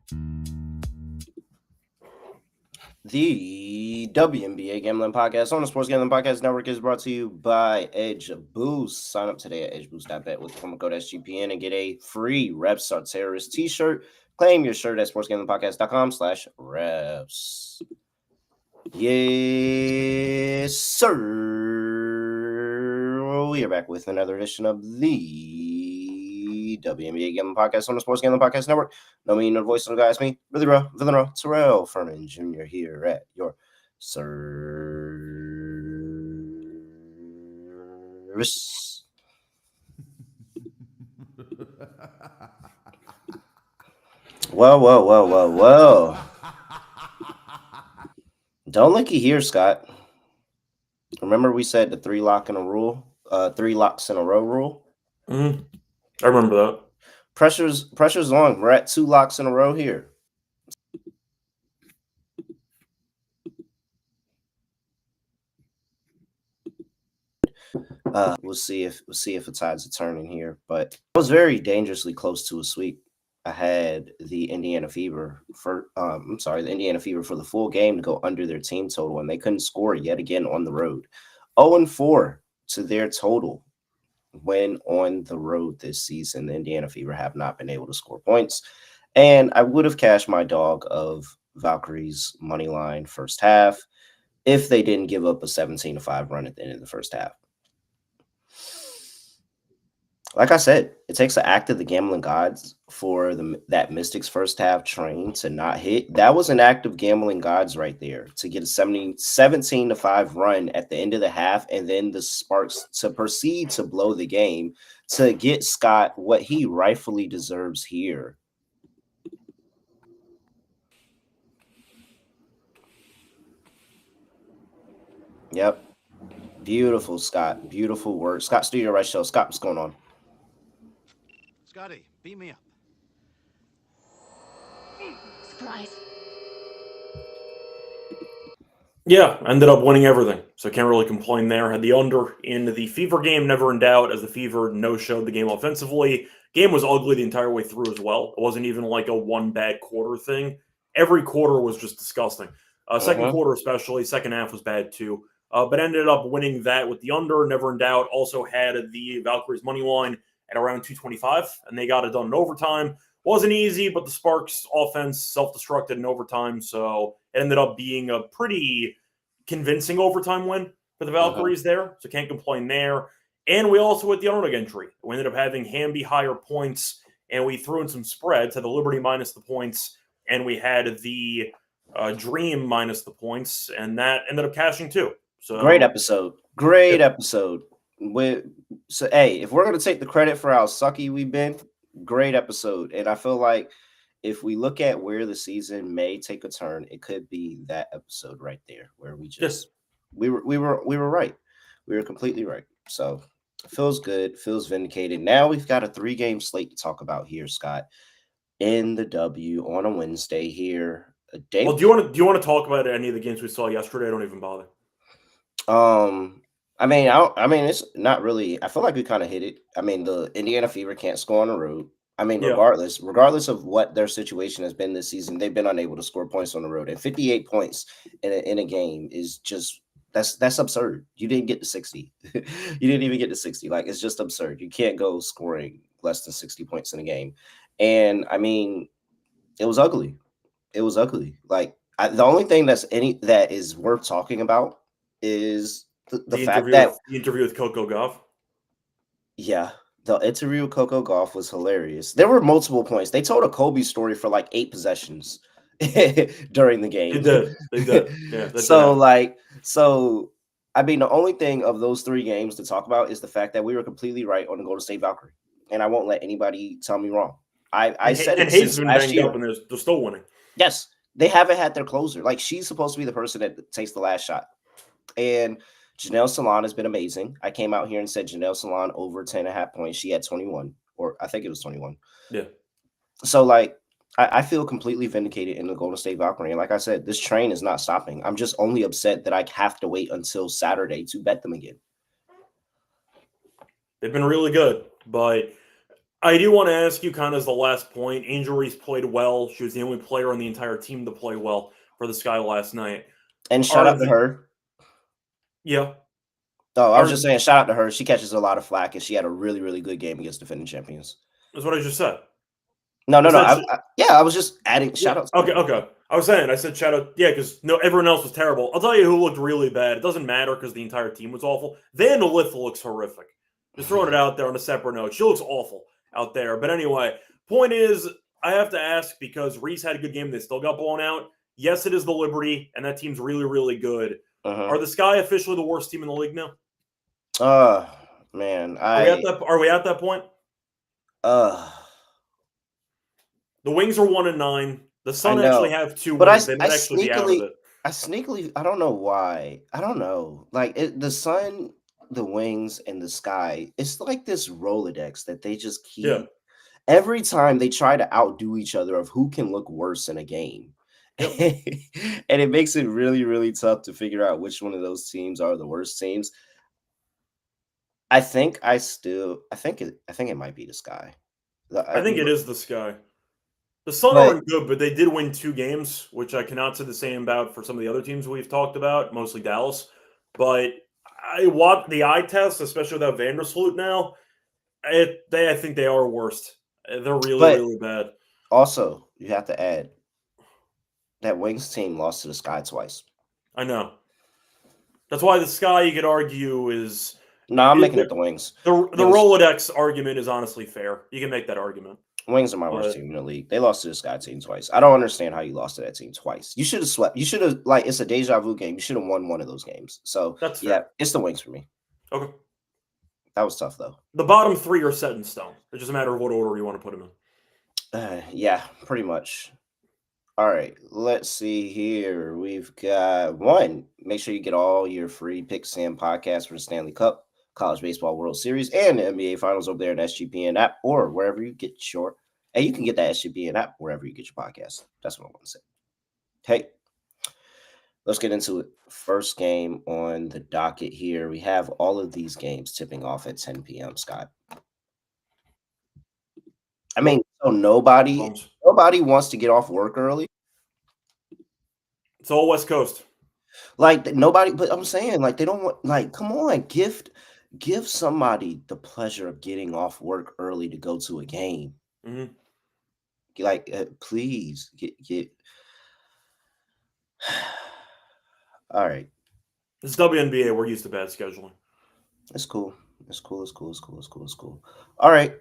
The WNBA Gambling Podcast on the Sports Gambling Podcast Network is brought to you by Edge Boost. Sign up today at edgeboost.bet with promo code SGPN and get a free Reps Are Terrorist t-shirt. Claim your shirt at sportsgamblingpodcast.com/reps. Yes, sir. We are back with another edition of the WNBA Gambling Podcast on the Sports Gambling Podcast Network. No me, no voice, no guys, me, Billy Rowe, Villain Terrell Furman Jr. here at your service. Whoa. Don't looky here, Scott. Remember we said the 3 locks in a row rule? I remember that. Pressure's on. We're at 2 locks in a row here. We'll see if the tides are turning here. But I was very dangerously close to a sweep. I had the Indiana Fever for the full game to go under their team total, and they couldn't score yet again on the road. 0-4 to their total when on the road this season. The Indiana Fever have not been able to score points, and I would have cashed my dog of Valkyrie's money line first half if they didn't give up a 17-5 run at the end of the first half. Like I said, it takes an act of the gambling gods for that Mystics first half train to not hit. That was an act of gambling gods right there to get a 17-5 run at the end of the half, and then the Sparks to proceed to blow the game to get Scott what he rightfully deserves here. Yep. Beautiful, Scott. Beautiful work. Scott Studio Right Show. Scott, what's going on? Scotty, beat me up. Surprise. Yeah, ended up winning everything, so can't really complain there. Had the under in the Fever game, never in doubt, as the Fever no-showed the game offensively. Game was ugly the entire way through as well. It wasn't even like a one bad quarter thing. Every quarter was just disgusting. Second quarter especially, second half was bad too. But ended up winning that with the under, never in doubt. Also had the Valkyries money line at around 225, and they got it done in overtime. Wasn't easy, but the Sparks offense self-destructed in overtime, so it ended up being a pretty convincing overtime win for the Valkyries there, so can't complain there. And we also hit the underdog entry. We ended up having Hamby higher points, and we threw in some spreads, had the Liberty minus the points, and we had the Dream minus the points, and that ended up cashing too. So Great episode. So, hey, if we're going to take the credit for how sucky we've been, great episode. And I feel like if we look at where the season may take a turn, it could be that episode right there where we just we were right. We were completely right. So it feels good, feels vindicated. Now we've got a 3-game slate to talk about here, Scott. In the W on a Wednesday here. Well, do you want to talk about any of the games we saw yesterday? I don't even bother. I mean, it's not really. I feel like we kind of hit it. I mean, the Indiana Fever can't score on the road. I mean, regardless of what their situation has been this season, they've been unable to score points on the road. And 58 points in a game is just that's absurd. You didn't get to 60. You didn't even get to 60. Like, it's just absurd. You can't go scoring less than 60 points in a game. And I mean, it was ugly. Like, the only thing that is worth talking about is the fact that the interview with Coco Gauff. Yeah, the interview with Coco Gauff was hilarious. There were multiple points. They told a Kobe story for like 8 possessions during the game. They did. Yeah. So I mean, the only thing of those 3 games to talk about is the fact that we were completely right on the Golden State Valkyrie, and I won't let anybody tell me wrong. I said it since last year. And they're still winning. Yes, they haven't had their closer. Like, she's supposed to be the person that takes the last shot. And Janelle Salon has been amazing. I came out here and said Janelle Salon over 10.5 points. She had 21, or I think it was 21. Yeah. So, like, I feel completely vindicated in the Golden State Valkyrie. And like I said, this train is not stopping. I'm just only upset that I have to wait until Saturday to bet them again. They've been really good, but I do want to ask you, kind of as the last point, Angel Reese played well. She was the only player on the entire team to play well for the Sky last night. And shout out to her. Yeah. Oh, I was just saying, shout out to her. She catches a lot of flack, and she had a really, really good game against defending champions. That's what I just said. No. I was just adding shout outs. Okay. I said shout out. Yeah, because everyone else was terrible. I'll tell you who looked really bad. It doesn't matter because the entire team was awful. Vandalitha looks horrific. Just throwing it out there on a separate note. She looks awful out there. But anyway, point is, I have to ask because Reese had a good game. They still got blown out. Yes, it is the Liberty, and that team's really, really good. Are the Sky officially the worst team in the league now? Man, are we at that point? The Wings are 1-9. The Sun actually have 2 wins. They might actually be out of it. I don't know why. I don't know. Like the Sun, the Wings, and the Sky, it's like this Rolodex that they just keep. Yeah. Every time they try to outdo each other of who can look worse in a game. Yep. And it makes it really, really tough to figure out which one of those teams are the worst teams. I think it might be the Sky. I think it is the Sky. The Sun aren't good, but they did win 2 games, which I cannot say the same about for some of the other teams we've talked about, mostly Dallas. But I watched the eye test, especially without Vandersloot now. I think they are worst. They're really, really bad. Also, you have to add that Wings team lost to the Sky twice. I know. That's why the Sky, you could argue, is... No, I'm making it the Wings. The Rolodex argument is honestly fair. You can make that argument. Wings are my worst team in the league. They lost to the Sky team twice. I don't understand how you lost to that team twice. You should have swept. You should have, it's a deja vu game. You should have won one of those games. So, that's fair. Yeah, it's the Wings for me. Okay. That was tough, though. The bottom 3 are set in stone. It's just a matter of what order you want to put them in. Yeah, pretty much. All right, let's see here. We've got one. Make sure you get all your free Pick Sam podcasts for the Stanley Cup, College Baseball World Series, and the NBA Finals over there in the SGPN app or wherever you get your. And you can get that SGPN app wherever you get your podcast. That's what I want to say. Hey, let's get into it. First game on the docket here. We have all of these games tipping off at 10 p.m., Scott. I mean, so nobody wants to get off work early. It's all West Coast. Like nobody, but I'm saying like they don't want, like, come on, give somebody the pleasure of getting off work early to go to a game. Mm-hmm. Like, please get. All right. It's WNBA. We're used to bad scheduling. It's cool. It's cool. All right.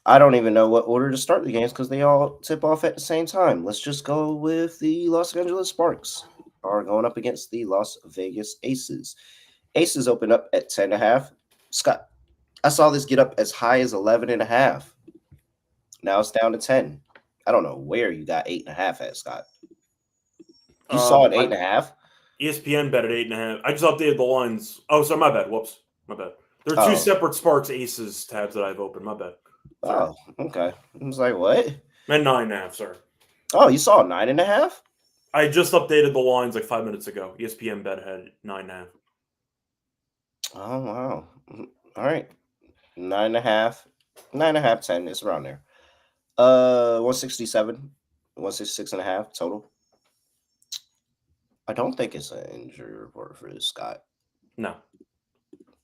I don't even know what order to start the games because they all tip off at the same time. Let's just go with the Los Angeles Sparks are going up against the Las Vegas Aces. Aces open up at 10.5. Scott, I saw this get up as high as 11.5. Now it's down to 10. I don't know where you got 8.5 at, Scott. You saw it 8.5? ESPN bet at 8.5. I just updated the lines. Oh, sorry, my bad. Whoops. My bad. There are 2 separate Sparks Aces tabs that I've opened. My bad. Sorry. Oh, okay. I was like, what? And 9.5, sorry. Oh, you saw 9.5? I just updated the lines like 5 minutes ago. ESPN bet had 9.5. Oh, wow. All right. 9.5, 10. It's around there. 167, 166.5 total. I don't think it's an injury report for this, Scott. No.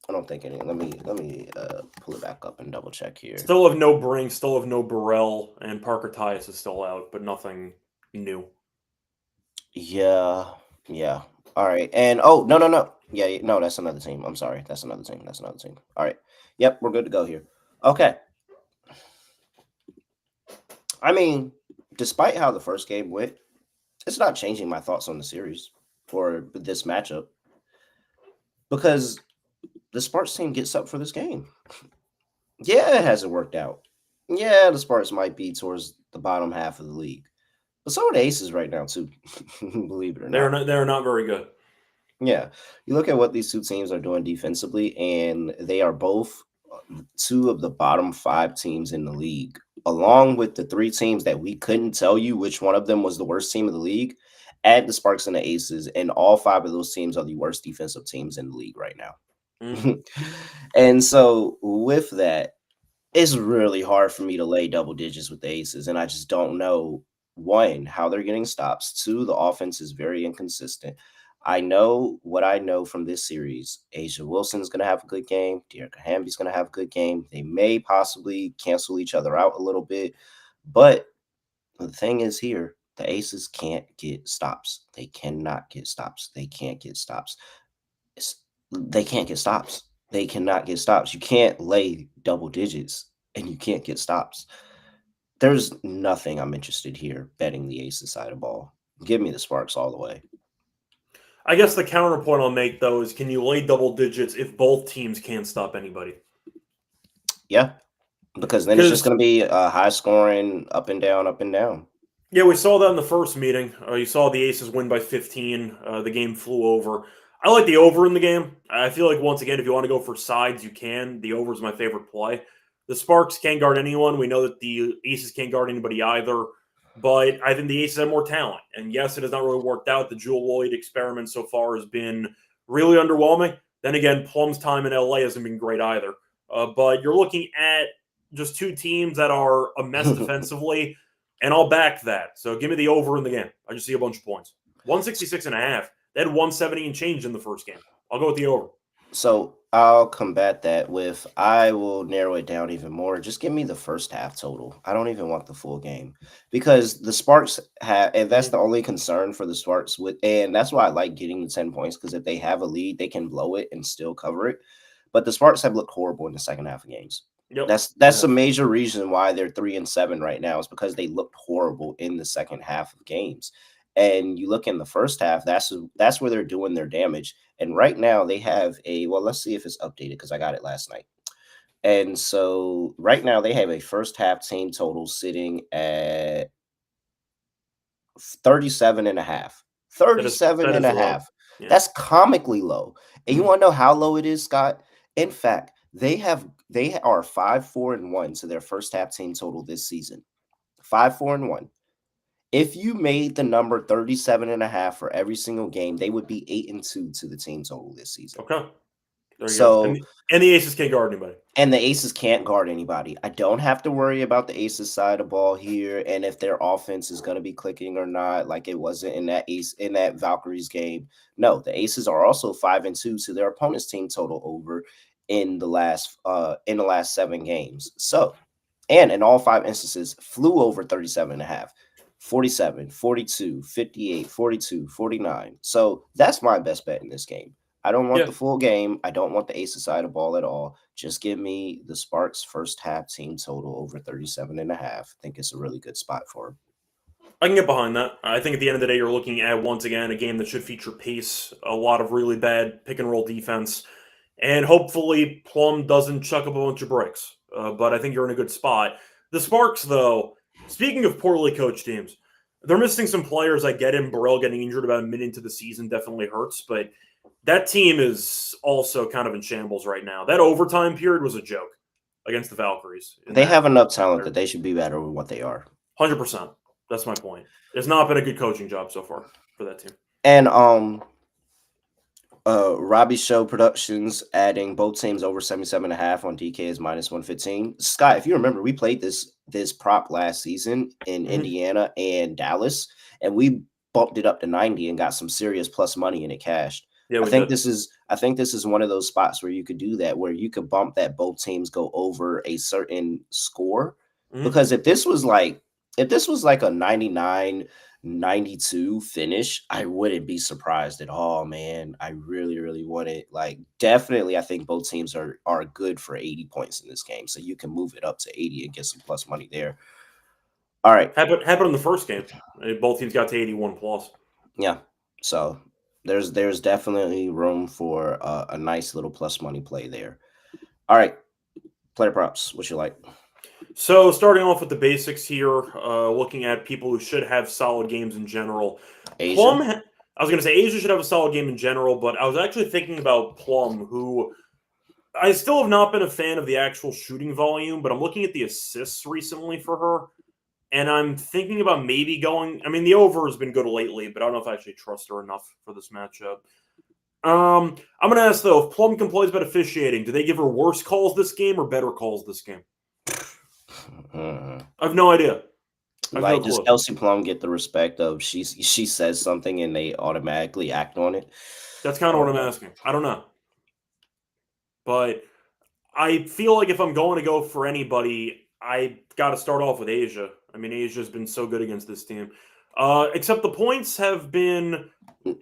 I don't think any. Let me pull it back up and double check here. Still have no Brink, still have no Burrell, and Parker Tyus is still out, but nothing new. Yeah. All right. And no. Yeah, no, that's another team. I'm sorry. That's another team. All right. Yep, we're good to go here. Okay. I mean, despite how the first game went, it's not changing my thoughts on the series for this matchup because the Sparks team gets up for this game. Yeah, it hasn't worked out. Yeah, the Sparks might be towards the bottom half of the league. But so are the Aces right now, too, believe it or not. They're not very good. Yeah. You look at what these 2 teams are doing defensively, and they are both 2 of the bottom 5 teams in the league, along with the 3 teams that we couldn't tell you which one of them was the worst team of the league. Add the Sparks and the Aces, and all 5 of those teams are the worst defensive teams in the league right now. Mm-hmm. And so with that, It's really hard for me to lay double digits with the Aces, and I just don't know, one, how they're getting stops. Two, the offense is very inconsistent. I know what I know from this series. Asia Wilson's going to have a good game. Dearica Hamby's going to have a good game. They may possibly cancel each other out a little bit. But the thing is here, the Aces can't get stops. They cannot get stops. They can't get stops. They can't get stops. They cannot get stops. You can't lay double digits and you can't get stops. There's nothing I'm interested here betting the Aces side of ball. Give me the Sparks all the way. I guess the counterpoint I'll make, though, is can you lay double digits if both teams can't stop anybody? Yeah, because then it's just going to be high scoring, up and down, up and down. Yeah, we saw that in the first meeting. You saw the Aces win by 15. The game flew over. I like the over in the game. I feel like, once again, if you want to go for sides, you can. The over is my favorite play. The Sparks can't guard anyone. We know that the Aces can't guard anybody either. But I think the Aces have more talent. And yes, it has not really worked out. The Jewel Lloyd experiment so far has been really underwhelming. Then again, Plum's time in LA hasn't been great either. But you're looking at just two teams that are a mess defensively, and I'll back that. So give me the over in the game. I just see a bunch of points. 166.5. They had 170 and change in the first game. I'll go with the over. So I'll combat that with, I will narrow it down even more. Just give me the first half total. I don't even want the full game because the Sparks have, and that's the only concern for the Sparks and that's why I like getting the 10 points, because if they have a lead, they can blow it and still cover it. But the Sparks have looked horrible in the second half of games. Yep. That's a major reason why they're 3-7 right now, is because they looked horrible in the second half of games. And you look in the first half, that's where they're doing their damage. And right now they have let's see if it's updated, because I got it last night. And so right now they have a first half team total sitting at 37.5. 37.5. Yeah. That's comically low. And you want to know how low it is, Scott? In fact, they are 5-4-1 to their first half team total this season. 5-4-1. If you made the number 37.5 for every single game, they would be 8-2 to the team total this season. Okay. There you go. And the Aces can't guard anybody. And the Aces can't guard anybody. I don't have to worry about the Aces side of ball here, and if their offense is going to be clicking or not, like it wasn't in that Valkyries game. No, the Aces are also 5-2 to their opponent's team total over in the last 7 games. So, and in all 5 instances, flew over 37.5. 47, 42, 58, 42, 49. So that's my best bet in this game. I don't want the full game. I don't want the Aces side of ball at all. Just give me the Sparks first half team total over 37.5. I think it's a really good spot for them. I can get behind that. I think at the end of the day, you're looking at, once again, a game that should feature pace, a lot of really bad pick and roll defense, and hopefully Plum doesn't chuck up a bunch of bricks. But I think you're in a good spot. The Sparks, though, speaking of poorly coached teams, they're missing some players. I get him. Burrell getting injured about a minute into the season definitely hurts, but that team is also kind of in shambles right now. That overtime period was a joke against the Valkyries. They have enough talent that they should be better with what they are. 100%. That's my point. It's not been a good coaching job so far for that team. And Robbie Show Productions adding both teams over 77.5 on DK is -115. Scott, if you remember, we played this prop last season in Indiana and Dallas, and we bumped it up to 90 and got some serious plus money, and it cashed. Yeah, I think this is one of those spots where you could do that, where you could bump that both teams go over a certain score. Because if this was like a 99-92 finish, I wouldn't be surprised at all, man. I really, really want it. Like, definitely, I think both teams are good for 80 points in this game. So you can move it up to 80 and get some plus money there. All right. Happened in the first game. Both teams got to 81 plus. Yeah. So there's definitely room for a nice little plus money play there. All right. Player props. What you like? So starting off with the basics here, looking at people who should have solid games in general. Asia. I was going to say Asia should have a solid game in general, but I was actually thinking about Plum, who I still have not been a fan of the actual shooting volume, but I'm looking at the assists recently for her, and I'm thinking about maybe going – I mean, the over has been good lately, but I don't know if I actually trust her enough for this matchup. I'm going to ask, though, if Plum complains about officiating, do they give her worse calls this game or better calls this game? Mm-hmm. I have no idea. I have Like, no does clue. Kelsey Plum get the respect of she says something and they automatically act on it? That's kind of what I'm asking. I don't know. But I feel like if I'm going to go for anybody, I got to start off with Asia. I mean, Asia's been so good against this team. Except the points have been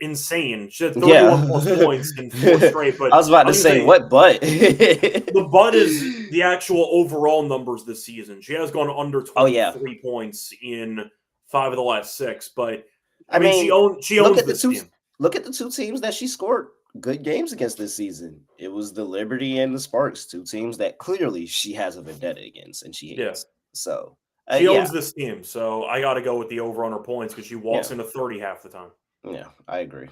insane. She had 31 plus Yeah. points in 4 straight. But I was about I to was going to say, say, what but? the butt is the actual overall numbers this season. She has gone under Oh, yeah. 23 points in 5 of the last 6. But I I mean, she mean, look owns at the this two team. look at the two teams that she scored good games against this season. It was the Liberty and the Sparks, two teams that clearly she has a vendetta against and she Yeah. hates. So, She yeah. owns this team, so I got to go with the over on her points because she walks Yeah. into 30 half the time. Yeah, I agree.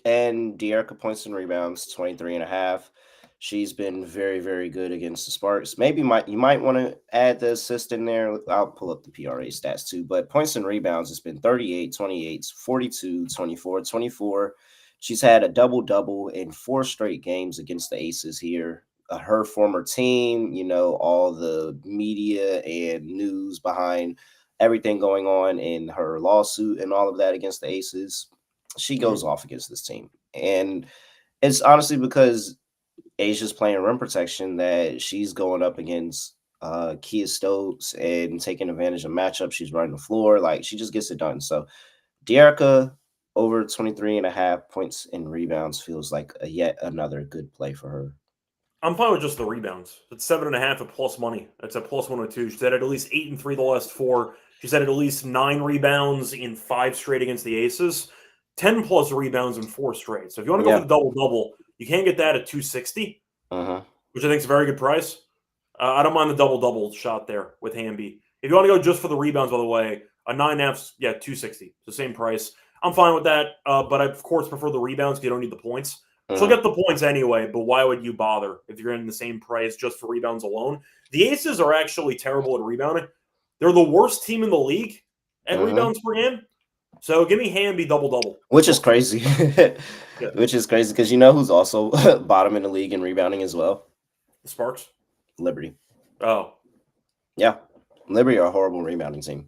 And De'Arica points and rebounds, 23.5. She's been very, very good against the Sparks. Maybe you might want to add the assist in there. I'll pull up the PRA stats too. But points and rebounds has been 38, 28, 42, 24, 24. She's had a double-double in 4 straight games against the Aces here. Her former team, all the media and news behind everything going on in her lawsuit and all of that against the Aces. She goes off against this team. And it's honestly because Asia's playing rim protection that she's going up against Kia Stokes and taking advantage of matchups. She's running the floor. Like, she just gets it done. So De'Arica over 23.5 points and rebounds feels like yet another good play for her. I'm fine with just the rebounds. It's 7.5 at plus money. That's at plus 102. She's had at least 8 and 3 the last 4. She's had at least 9 rebounds in 5 straight against the Aces. 10 plus rebounds in 4 straight. So if you want to go for the double-double, you can get that at 260, which I think is a very good price. I don't mind the double-double shot there with Hamby. If you want to go just for the rebounds, by the way, a 9.5, 260. It's the same price. I'm fine with that, but I, of course, prefer the rebounds because you don't need the points. She'll get the points anyway, but why would you bother if you're in the same price just for rebounds alone? The Aces are actually terrible at rebounding. They're the worst team in the league at rebounds per game. So give me Hamby double-double. Which is crazy. Yeah. Which is crazy because you know who's also bottom in the league in rebounding as well? The Sparks? Liberty. Oh. Yeah. Liberty are a horrible rebounding team.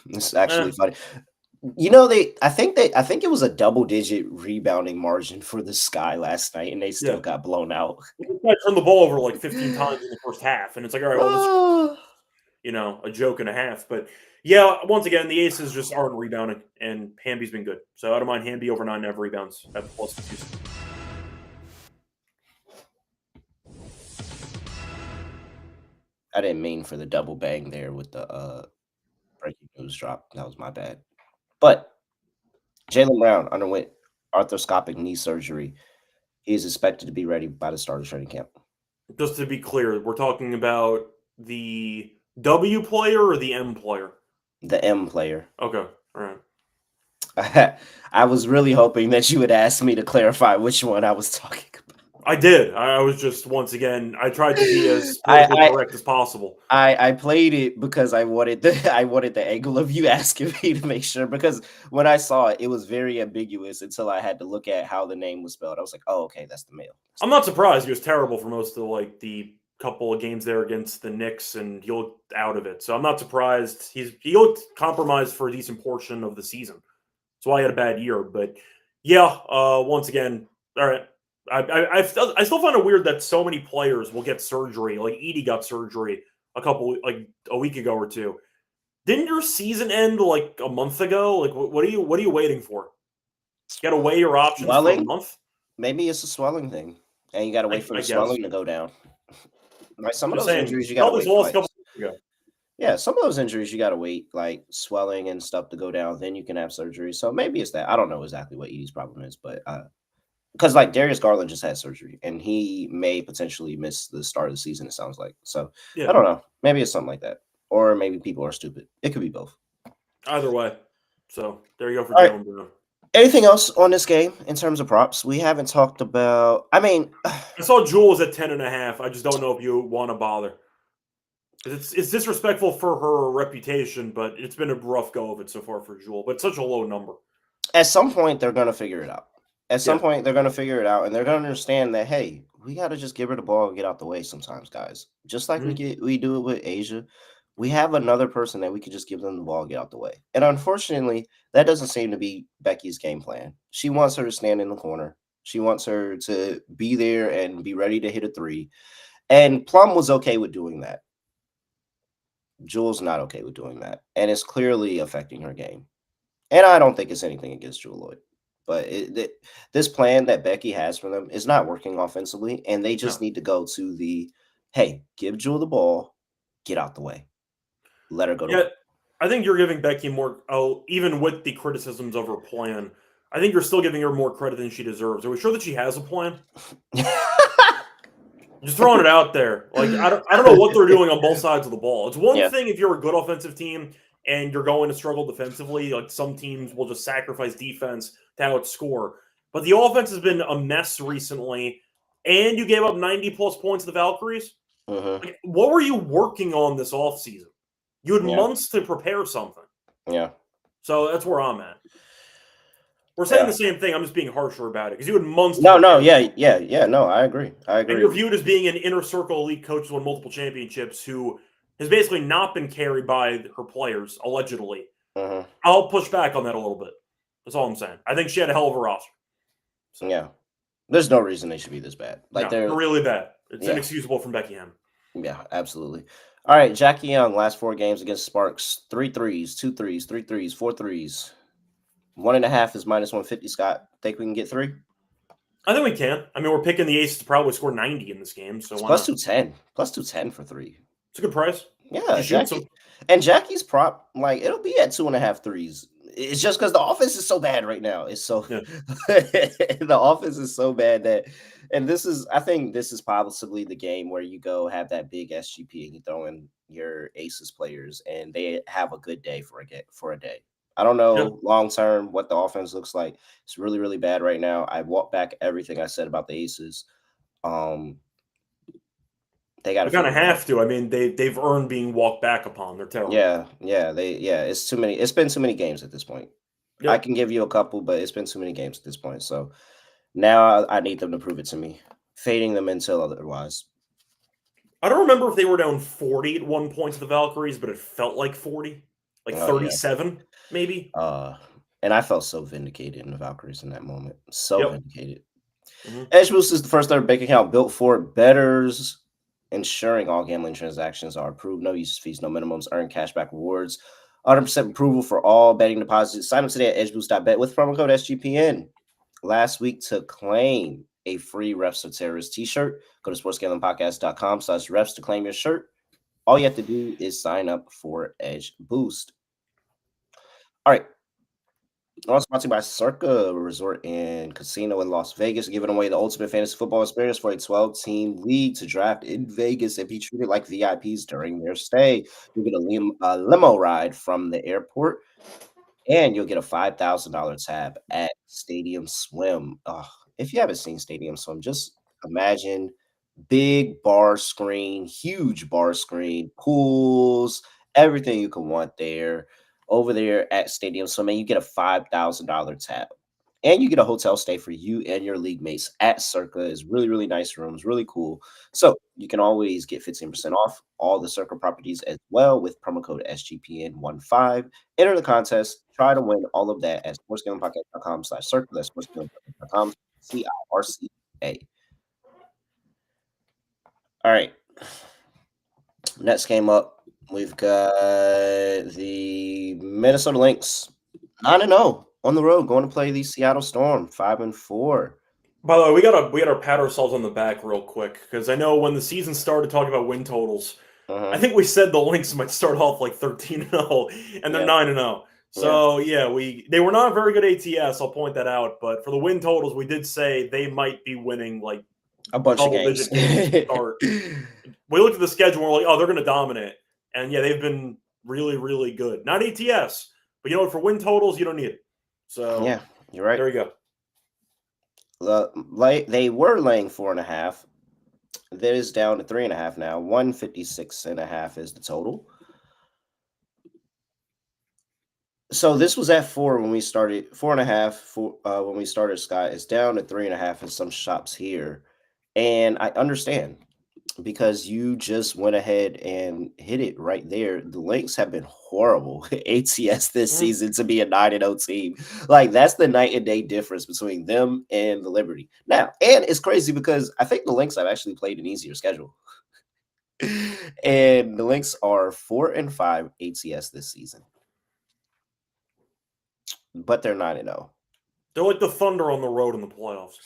It's actually funny. I think it was a double-digit rebounding margin for the Sky last night, and they still got blown out. I turned the ball over like 15 times in the first half, and it's like, all right, well, this a joke and a half. But yeah, once again, the Aces just aren't rebounding, and Hamby's been good. So I don't mind Hamby over 9.5 rebounds at plus 260. I didn't mean for the double bang there with the breaking news drop. That was my bad. But Jaylen Brown underwent arthroscopic knee surgery. He is expected to be ready by the start of training camp. Just to be clear, we're talking about the W player or the M player? The M player. Okay, all right. I was really hoping that you would ask me to clarify which one I was talking about. I did. I was just, once again, I tried to be as politically correct as possible. I played it because I wanted the angle of you asking me to make sure, because when I saw it, it was very ambiguous until I had to look at how the name was spelled. I was like, oh, okay, that's the male. I'm not surprised. He was terrible for most of the couple of games there against the Knicks, and he looked out of it. So I'm not surprised. He looked compromised for a decent portion of the season. That's why he had a bad year. But yeah, once again, all right. I still find it weird that so many players will get surgery. Like Edie got surgery a week ago or two. Didn't your season end like a month ago? Like what are you waiting for? You got to weigh your options for a month. Maybe it's a swelling thing, and you got to wait for the swelling to go down. Like some of those injuries, you got to wait. Yeah, some of those injuries you got to wait, like swelling and stuff, to go down. Then you can have surgery. So maybe it's that. I don't know exactly what Edie's problem is, but because like Darius Garland just had surgery and he may potentially miss the start of the season, it sounds like. So I don't know. Maybe it's something like that. Or maybe people are stupid. It could be both. Either way. So there you go for Jaylen Brown. Anything else on this game in terms of props? We haven't talked about. I mean, I saw Jewel at 10.5. I just don't know if you want to bother. It's disrespectful for her reputation, but it's been a rough go of it so far for Jewel. But such a low number. At some point, they're going to figure it out. At some point, they're gonna figure it out, and they're gonna understand that, hey, we gotta just give her the ball and get out the way sometimes, guys. Just like we do it with Asia. We have another person that we could just give them the ball and get out the way. And unfortunately, that doesn't seem to be Becky's game plan. She wants her to stand in the corner. She wants her to be there and be ready to hit a three. And Plum was okay with doing that. Jewel's not okay with doing that. And it's clearly affecting her game. And I don't think it's anything against Jewel Lloyd. But this plan that Becky has for them is not working offensively. And they just need to go to the, hey, give Jewel the ball, get out the way. Let her go to I think you're giving Becky more, even with the criticisms of her plan, I think you're still giving her more credit than she deserves. Are we sure that she has a plan? Just throwing it out there. Like, I don't know what they're doing on both sides of the ball. It's one thing if you're a good offensive team and you're going to struggle defensively. Like, some teams will just sacrifice defense to outscore. But the offense has been a mess recently, and you gave up 90-plus points to the Valkyries. Like, what were you working on this offseason? You had months to prepare something. Yeah. So that's where I'm at. We're saying the same thing. I'm just being harsher about it because you had months. No, yeah. No, I agree. And you're viewed as being an inner circle elite coach who won multiple championships who has basically not been carried by her players, allegedly. I'll push back on that a little bit. That's all I'm saying. I think she had a hell of a roster. So. Yeah. There's no reason they should be this bad. Like, they're really bad. It's inexcusable from Becky Hammond. Yeah, absolutely. All right, Jackie Young, last 4 games against Sparks, 3 threes, 2 threes, 3 threes, 4 threes. 1.5 is minus 150. Scott, think we can get 3? I think we can. I mean, we're picking the Aces to probably score 90 in this game. So plus 210. Plus 210 for 3. It's a good price. Yeah, Jackie. And Jackie's prop, like, it'll be at 2.5 threes. It's just because the offense is so bad right now. It's so the offense is so bad that, and I think this is possibly the game where you go have that big SGP and you throw in your Aces players and they have a good day for a day. I don't know long term what the offense looks like. It's really, really bad right now. I walked back everything I said about the Aces. They got to kind of have to. I mean, they've earned being walked back upon. They're terrible. Yeah. It's too many. It's been too many games at this point. Yep. I can give you a couple, but it's been too many games at this point. So now I need them to prove it to me. Fading them until otherwise. I don't remember if they were down 40 at one point to the Valkyries, but it felt like 40, like 37 maybe. And I felt so vindicated in the Valkyries in that moment. So vindicated. Edge Boost is the first ever bank account built for bettors, ensuring all gambling transactions are approved. No use fees, no minimums, earn cashback rewards. 100% approval for all betting deposits. Sign up today at edgeboost.bet with promo code SGPN. Last week to claim a free Refs of Terrorists t-shirt, go to sportsgamblingpodcast.com/refs to claim your shirt. All you have to do is sign up for Edge Boost. All right. Also sponsored by Circa Resort and Casino in Las Vegas, giving away the ultimate fantasy football experience for a 12-team league to draft in Vegas and be treated like VIPs during their stay. You'll get a limo ride from the airport, and you'll get a $5,000 tab at Stadium Swim. If you haven't seen Stadium Swim, just imagine big bar screen, huge bar screen, pools, everything you can want there. Over there at Stadium Swim, and you get a $5,000 tab. And you get a hotel stay for you and your league mates at Circa. It's really, really nice rooms, really cool. So you can always get 15% off all the Circa properties as well with promo code SGPN15. Enter the contest. Try to win all of that at sportsgamblingpodcast.com/Circa. That's sportsgamblingpodcast.com/CIRCA. All right. Next game up. We've got the Minnesota Lynx, 9-0 on the road, going to play the Seattle Storm, 5-4. By the way, we gotta pat ourselves on the back real quick because I know when the season started talking about win totals, I think we said the Lynx might start off like 13-0, and they're 9-0. So they were not a very good ATS. I'll point that out. But for the win totals, we did say they might be winning like a bunch of games. To start. We looked at the schedule and we're like, oh, they're going to dominate. And they've been really, really good. Not ATS, but you know what? For win totals, you don't need it. So yeah, you're right. There you go. They were laying 4.5. That is down to 3.5 now. 156.5 is the total. So this was at 4 when we started, 4.5 when we started, Scott. It's down to 3.5 in some shops here. And I understand because you just went ahead and hit it right there. The Lynx have been horrible ATS this season to be a 9-0 team. Like, that's the night and day difference between them and the Liberty. Now, and it's crazy because I think the Lynx have actually played an easier schedule. And the Lynx are 4-5 ATS this season. But they're 9-0. They're like the Thunder on the road in the playoffs.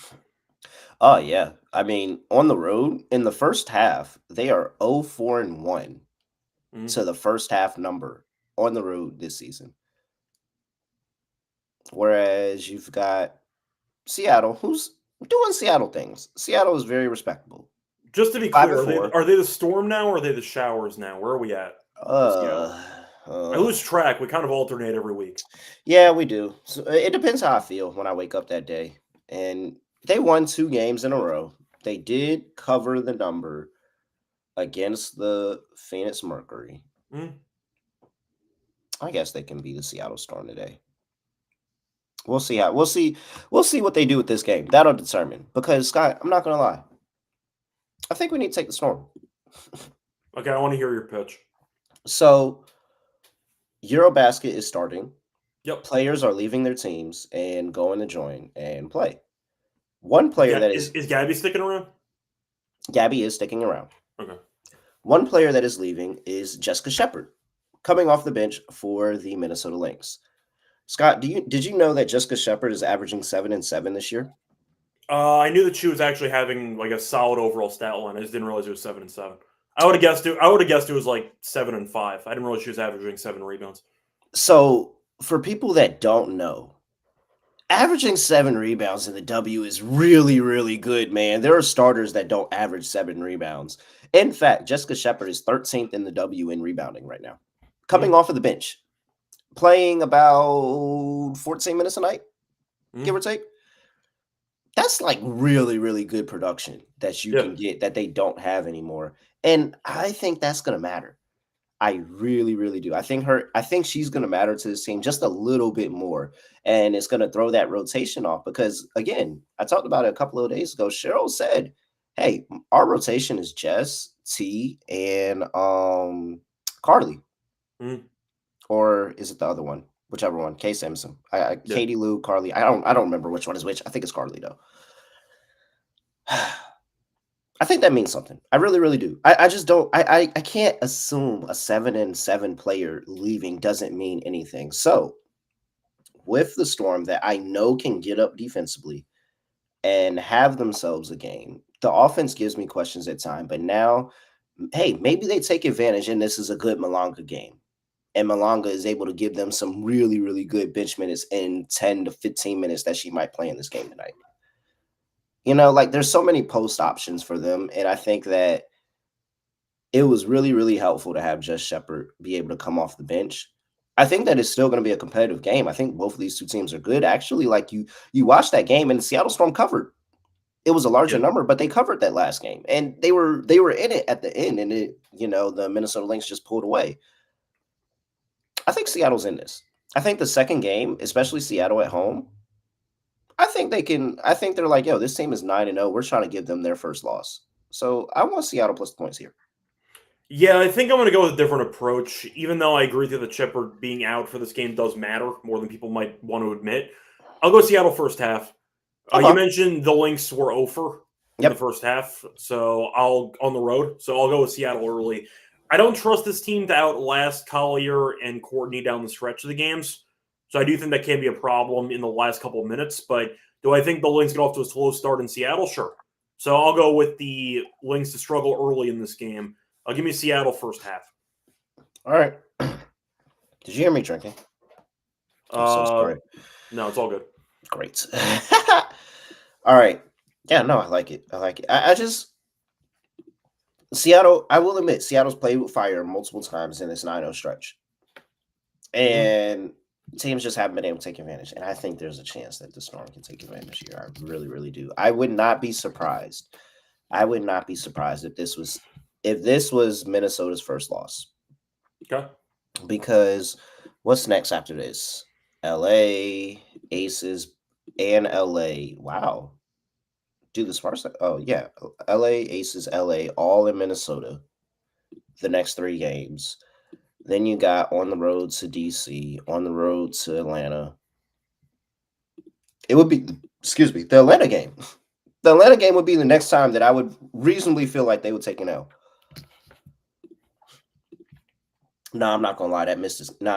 Oh, yeah. I mean, on the road, in the first half, they are 0-4-1 to the first half number on the road this season. Whereas you've got Seattle, who's doing Seattle things. Seattle is very respectable. Just to be clear, are they the Storm now or are they the Showers now? Where are we at? I lose track. We kind of alternate every week. Yeah, we do. So it depends how I feel when I wake up that day. And they won 2 games in a row. They did cover the number against the Phoenix Mercury. I guess they can beat the Seattle Storm today. We'll see what they do with this game. That'll determine. Because, Scott, I'm not gonna lie. I think we need to take the Storm. Okay, I want to hear your pitch. So, Eurobasket is starting. Yep. Players are leaving their teams and going to join and play. One player is Gabby sticking around? Gabby is sticking around. Okay. One player that is leaving is Jessica Shepard, coming off the bench for the Minnesota Lynx. Scott, did you know that Jessica Shepard is averaging 7 and 7 this year? I knew that she was actually having like a solid overall stat line. I just didn't realize it was 7 and 7. I would have guessed it was like 7 and 5. I didn't realize she was averaging 7 rebounds. So for people that don't know, averaging 7 rebounds in the W is really, really good, man. There are starters that don't average 7 rebounds. In fact, Jessica Shepard is 13th in the W in rebounding right now, coming off of the bench, playing about 14 minutes a night, give or take. That's like really, really good production that you can get that they don't have anymore. And I think that's going to matter. I really, really do. I think she's going to matter to this team just a little bit more. And it's going to throw that rotation off because, again, I talked about it a couple of days ago. Cheryl said, hey, our rotation is Jess, T, and Carly. Or is it the other one? Whichever one. Kay Sampson. Katie Lou, Carly. I don't remember which one is which. I think it's Carly, though. I think that means something. I really, really do. I just don't. I can't assume a 7 and 7 player leaving doesn't mean anything. So, with the Storm that I know can get up defensively and have themselves a game, the offense gives me questions at time. But now, hey, maybe they take advantage, and this is a good Malanga game. And Malanga is able to give them some really, really good bench minutes in 10 to 15 minutes that she might play in this game tonight. You know, like there's so many post options for them. And I think that it was really, really helpful to have Jess Shepard be able to come off the bench. I think that it's still going to be a competitive game. I think both of these two teams are good. Actually, like you watched that game and Seattle Storm covered. It was a larger number, but they covered that last game. And they were in it at the end. And the Minnesota Lynx just pulled away. I think Seattle's in this. I think the second game, especially Seattle at home, I think they're like, yo, this team is 9-0. We're trying to give them their first loss. So I want Seattle plus the points here. Yeah, I think I'm going to go with a different approach. Even though I agree that Shepard being out for this game does matter more than people might want to admit. I'll go Seattle first half. You mentioned the Lynx were over in the first half, so I'll on the road. So I'll go with Seattle early. I don't trust this team to outlast Collier and Courtney down the stretch of the games. So I do think that can be a problem in the last couple of minutes. But do I think the Lynx get off to a slow start in Seattle? Sure. So I'll go with the Lynx to struggle early in this game. Give me Seattle first half. All right. Did you hear me drinking? I'm so sorry. No, it's all good. Great. All right. Yeah, no, I like it. I just Seattle, I will admit, Seattle's played with fire multiple times in this 9-0 stretch. And teams just haven't been able to take advantage. And I think there's a chance that the Storm can take advantage here. I really, really do. I would not be surprised. If this was Minnesota's first loss. Okay. Because What's next after this? LA, Aces, and LA. Wow. Do the Sparks. Oh, yeah. LA, Aces, LA, all in Minnesota. The next 3 games. Then you got on the road to DC, on the road to Atlanta. It would be, excuse me, the Atlanta game. The Atlanta game would be the next time that I would reasonably feel like they would take an L. No, I'm not gonna lie. That misses. No.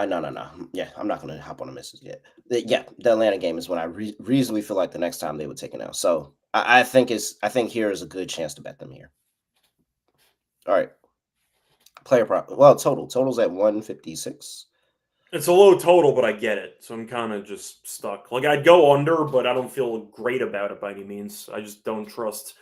Yeah, I'm not gonna hop on the misses yet. The Atlanta game is when I reasonably feel like the next time they would take an L. So I think here is a good chance to bet them here. All right, player prop. Well, total's at 156. It's a low total, but I get it. So I'm kind of just stuck. Like, I'd go under, but I don't feel great about it by any means. I just don't trust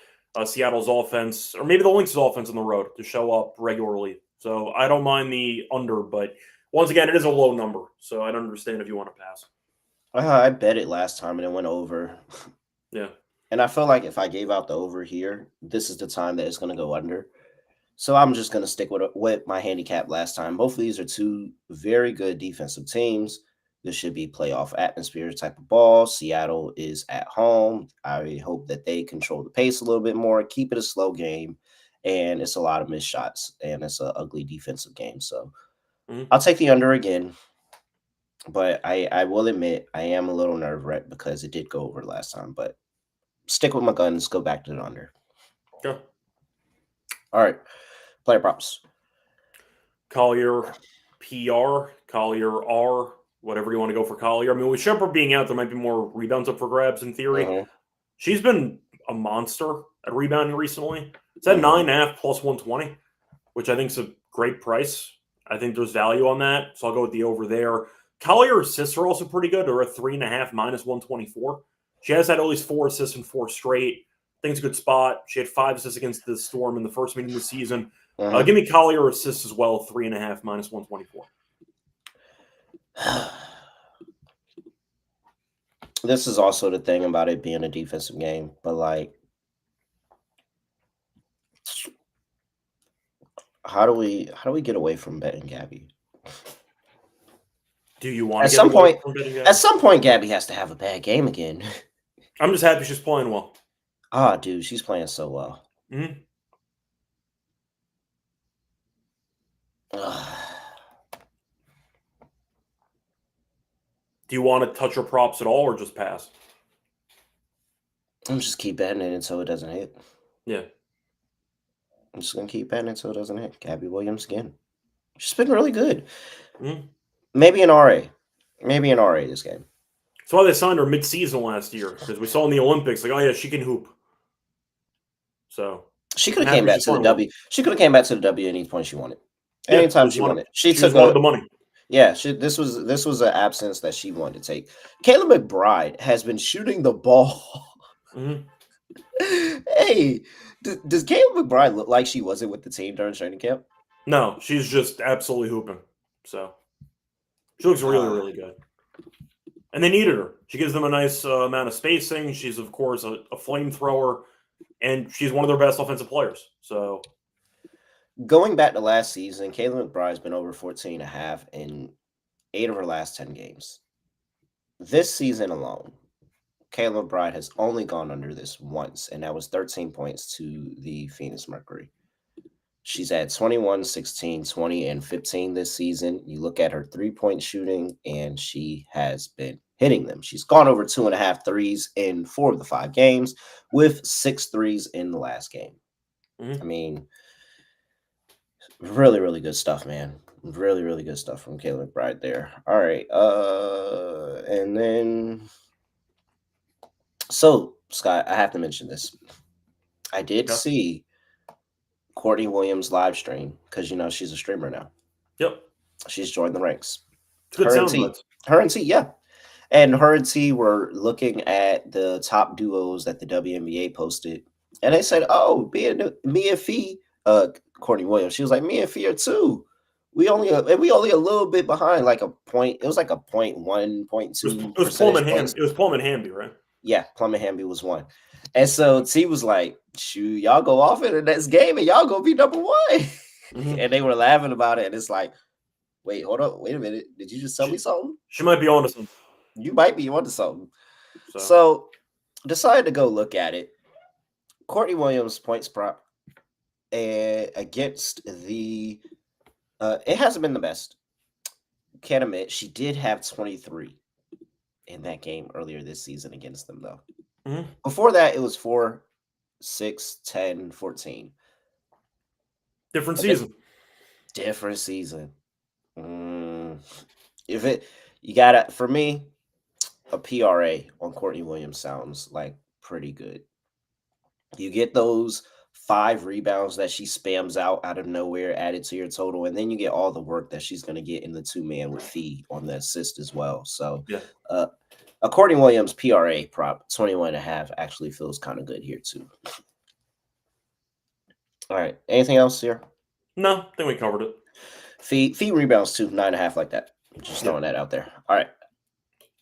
Seattle's offense, or maybe the Lynx's offense on the road to show up regularly. So I don't mind the under, but once again, it is a low number. So I don't understand if you want to pass. I bet it last time and it went over. Yeah. And I feel like if I gave out the over here, this is the time that it's going to go under. So I'm just going to stick with my handicap last time. Both of these are 2 very good defensive teams. This should be playoff atmosphere type of ball. Seattle is at home. I hope that they control the pace a little bit more, keep it a slow game, and it's a lot of missed shots, and it's an ugly defensive game. So I'll take the under again. But I will admit I am a little nerve-wracked because it did go over last time. But stick with my guns. Go back to the under. Sure. All right. Player props. Collier PR, Collier R, whatever you want to go for Collier. I mean, with Shepard being out, there might be more rebounds up for grabs in theory. She's been a monster at rebounding recently. It's at 9.5 plus 120, which I think is a great price. I think there's value on that, so I'll go with the over there. Collier assists are also pretty good. They're at 3.5 minus 124. She has had at least 4 assists in 4 straight. I think it's a good spot. She had 5 assists against the Storm in the first meeting of the season. Give me Collier assists as well, 3.5 minus 124. This is also the thing about it being a defensive game, but like, how do we get away from betting Gabby? Do you want to? At some point, Gabby has to have a bad game again. I'm just happy she's playing well. Ah, dude, she's playing so well. Do you want to touch her props at all or just pass? I'm just keep betting it until it doesn't hit. Yeah. I'm just going to keep betting until it doesn't hit. Gabby Williams again. She's been really good. Maybe an RA. This game. That's why they signed her mid-season last year, because we saw in the Olympics, like, oh yeah, she can hoop. So she could have came back to the W. She could have came back to the W any point she wanted. Anytime she wanted. She took wanted the money. Yeah, this was an absence that she wanted to take. Kayla McBride has been shooting the ball. Hey, does Kayla McBride look like she wasn't with the team during training camp? No, she's just absolutely hooping. So she looks really, really good. And they needed her. She gives them a nice amount of spacing. She's, of course, a flamethrower, and she's one of their best offensive players. So going back to last season, Kayla McBride's been over 14.5 in 8 of her last 10 games. This season alone, Kayla McBride has only gone under this once, and that was 13 points to the Phoenix Mercury. She's at 21, 16, 20, and 15 this season. You look at her 3-point shooting, and she has been hitting them. She's gone over 2.5 threes in 4 of the 5 games, with 6 threes in the last game. I mean, really, really good stuff, man. Really, really good stuff from Kayla McBride there. All right. And then, so, Scott, I have to mention this. I did see Courtney Williams live stream because, she's a streamer now. Yep. She's joined the ranks. Good sound. Her and T, yeah. And her and T were looking at the top duos that the WNBA posted. And they said, oh, me and Fee, Courtney Williams, she was like, me and Fee are 2. We only a little bit behind, like a point. It was like a 0.1, 0.2. It was Plum and Hamby. It was Plum and Hamby, right? Yeah, Plum and Hamby was 1. And so T was like, shoot, y'all go off in the next game and y'all gonna be number 1. And they were laughing about it. And it's like, Wait, hold up. Wait a minute. Did you just tell me something? She might be onto something. You might be onto something. So decided to go look at it. Courtney Williams points prop against the it hasn't been the best. Can't admit she did have 23 in that game earlier this season against them though. Mm-hmm. Before that, it was 4, 6, 10, 14. Different season. Different season. If it, you gotta, for me, a PRA on Courtney Williams sounds like pretty good. You get those 5 rebounds that she spams out of nowhere added to your total, and then you get all the work that she's going to get in the 2-man with Fee on the assist as well. So, a Courtney Williams PRA prop 21.5 actually feels kind of good here too. All right, anything else here? No, I think we covered it. Fee rebounds too, 9.5 like that. Just throwing that out there. All right.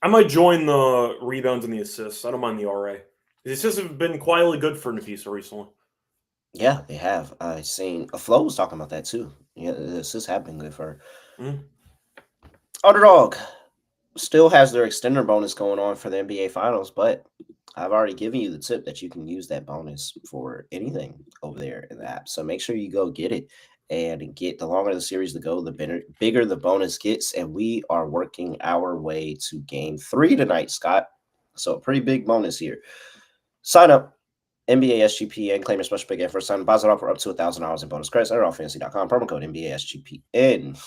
I might join the rebounds and the assists. I don't mind the RA. The assists have been quietly good for Nafisa recently. Yeah, they have. I seen Flo was talking about that too. Yeah, the assists have been good for her. Mm-hmm. Underdog still has their extender bonus going on for the NBA Finals, but I've already given you the tip that you can use that bonus for anything over there in the app. So make sure you go get it and get the longer the series to go, the bigger the bonus gets. And we are working our way to game 3 tonight, Scott. So a pretty big bonus here. Sign up. NBA SGPN, claim your special big game for sign. Deposit offer up to $1,000 in bonus credits. UnderdogFantasy.com. Promo code NBA SGPN.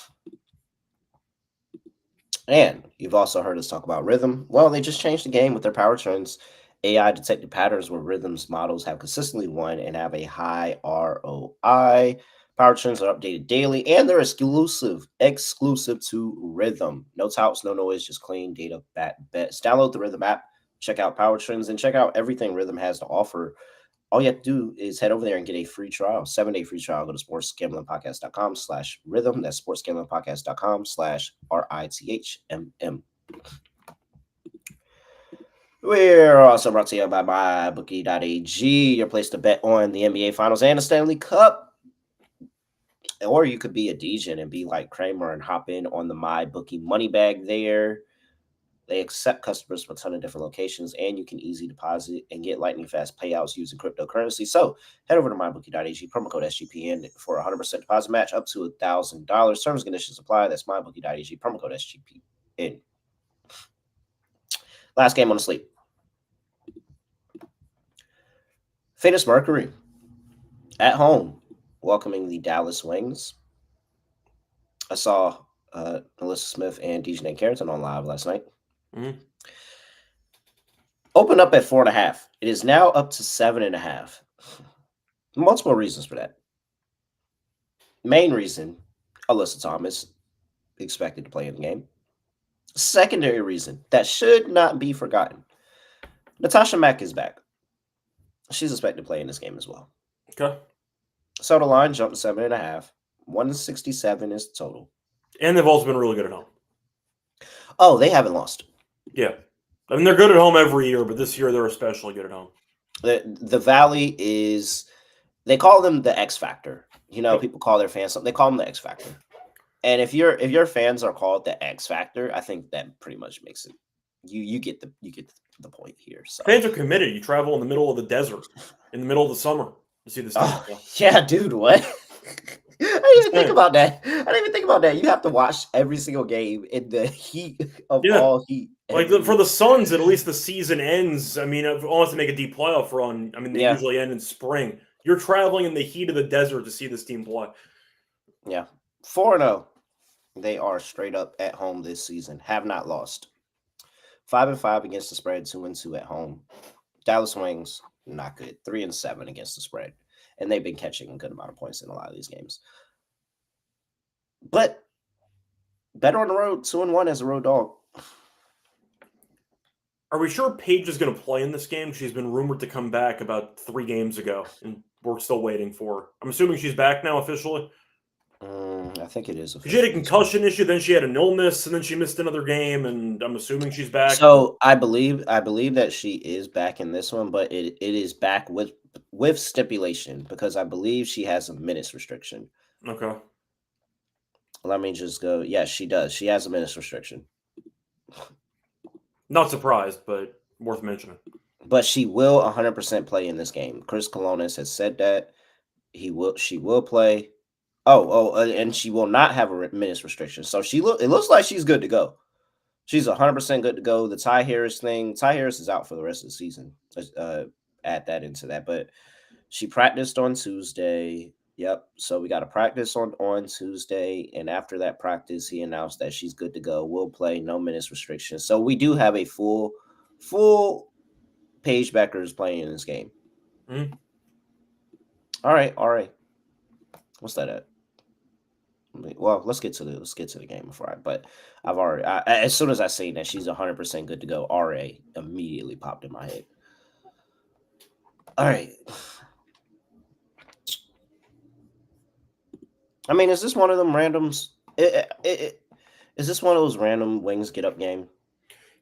And you've also heard us talk about Rhythm. Well, they just changed the game with their power trends. AI detected patterns where Rhythm's models have consistently won and have a high ROI. Power trends are updated daily, and they're exclusive to Rhythm. No touts, no noise, just clean data bets. Download the Rhythm app, check out power trends, and check out everything Rhythm has to offer. All you have to do is head over there and get a free trial, 7-day free trial. Go to sportsgamblingpodcast.com/rhythm. That's sportsgamblingpodcast.com/RITHMM. We're also brought to you by mybookie.ag, your place to bet on the NBA Finals and the Stanley Cup. Or you could be a DJ and be like Kramer and hop in on the MyBookie money bag there. They accept customers from a ton of different locations, and you can easy deposit and get lightning fast payouts using cryptocurrency. So head over to mybookie.ag, promo code SGPN for a 100% deposit match up to $1,000. Terms and conditions apply. That's mybookie.ag, promo code SGPN. Last game on the slate. Phoenix Mercury at home, welcoming the Dallas Wings. I saw Melissa Smith and DJ Carrington on live last night. Mm-hmm. Opened up at 4.5. It is now up to 7.5. Multiple reasons for that. Main reason, Alyssa Thomas expected to play in the game. Secondary reason that should not be forgotten. Natasha Mack is back. She's expected to play in this game as well. Okay. So the line jumped to 7.5. 167 is total. And they've also been really good at home. Oh, they haven't lost. Yeah. I mean, they're good at home every year, but this year they're especially good at home. The Valley is, they call them the X Factor. You know, people call their fans something. They call them the X Factor. And if your fans are called the X Factor, I think that pretty much makes it. You get the point here. So fans are committed. You travel in the middle of the desert in the middle of the summer to see this. Yeah, dude, what? I didn't even think about that. You have to watch every single game in the heat of all heat. Like for the Suns, at least the season ends. I mean, unless they make a deep playoff run, I mean, they usually end in spring. You're traveling in the heat of the desert to see this team play. Yeah. 4-0. They are straight up at home this season. Have not lost. 5-5 against the spread, 2-2 at home. Dallas Wings, not good. 3-7 against the spread. And they've been catching a good amount of points in a lot of these games. But better on the road, 2-1 as a road dog. Are we sure Paige is going to play in this game? She's been rumored to come back about 3 games ago, and we're still waiting for her. I'm assuming she's back now officially. I think it is. She had a concussion issue, then she had an illness, and then she missed another game, and I'm assuming she's back. So I believe that she is back in this one, but it is back with stipulation because I believe she has a minutes restriction. Okay. Let me just go. Yes, she does. She has a minutes restriction. Not surprised, but worth mentioning. But she will 100% play in this game. Chris Colonis has said that she will play. And she will not have a minutes restriction. So it looks like she's good to go. She's 100% good to go. The Ty Harris thing, Ty Harris is out for the rest of the season. Add that into that. But she practiced on Tuesday. Yep. So we got a practice on Tuesday. And after that practice, he announced that she's good to go. We'll play, no minutes restriction. So we do have a full Paige Beckers playing in this game. Mm-hmm. All right. What's that at? Well, let's get to the game before but I've already as soon as I say that she's 100% good to go, RA immediately popped in my head. All right. I mean, is this one of them randoms? Is this one of those random wings get up game?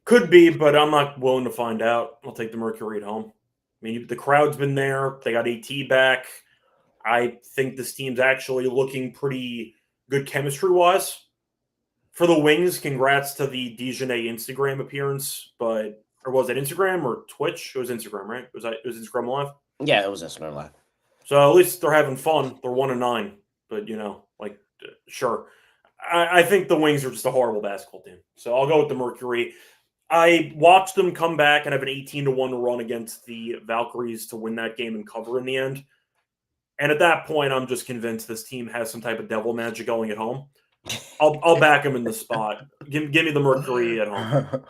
Could be, but I'm not willing to find out. I'll take the Mercury at home. I mean, the crowd's been there. They got AT back. I think this team's actually looking pretty good chemistry-wise. For the Wings, congrats to the Dijonay Instagram appearance, or was it Instagram or Twitch? It was Instagram, right? It was Instagram Live? Yeah, it was Instagram Live. So at least they're having fun. They're 1-9, but sure. I think the Wings are just a horrible basketball team. So I'll go with the Mercury. I watched them come back and have an 18-1 run against the Valkyries to win that game and cover in the end. And at that point, I'm just convinced this team has some type of devil magic going at home. I'll back them in the spot. Give me the Mercury at home.